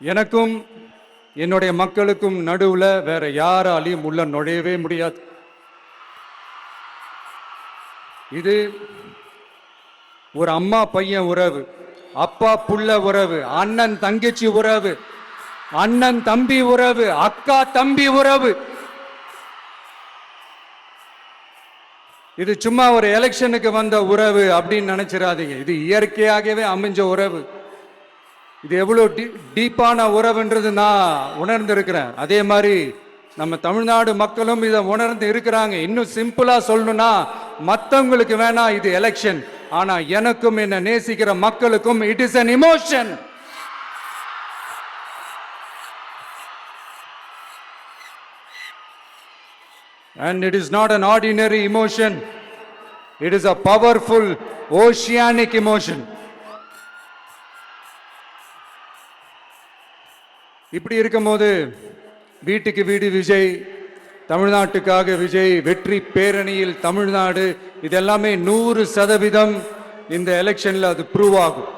எனக்கும் என்னுடைய மக்களுக்கும் நடுவுல வேற யாராலையும் உள்ள நுழையவே முடியாது. இது ஒரு அம்மா பையன் உறவு, அப்பா புள்ள உறவு, அண்ணன் தங்கச்சி உறவு, அண்ணன் தம்பி உறவு, அக்கா தம்பி உறவு. இது சும்மா ஒரு எலெக்ஷனுக்கு வந்த உறவு அப்படின்னு நினைச்சிடாதீங்க. இது இயற்கையாகவே அமைஞ்ச உறவு. இது எவ்வளவு டீப்பான உறவுன்றது நான் உணர்ந்திருக்கிறேன். அதே மாதிரி நம்ம தமிழ்நாடு மக்களும் இதை உணர்ந்து இருக்கிறாங்க. இன்னும் சிம்பிளா சொல்லணும்னா, மற்றவங்களுக்கு வேணா இது எலெக்ஷன், ஆனா எனக்கும் என்ன நேசிக்கிற மக்களுக்கும் it is an emotion. And it is not an ordinary emotion. It is a powerful oceanic emotion. இப்படி இருக்கும்போது வீட்டுக்கு வீடு விஜய், தமிழ்நாட்டுக்காக விஜய், வெற்றி பேரணியில் தமிழ்நாடு, இதெல்லாமே 100% இந்த எலெக்ஷன்ல அது ப்ரூவ் ஆகும்.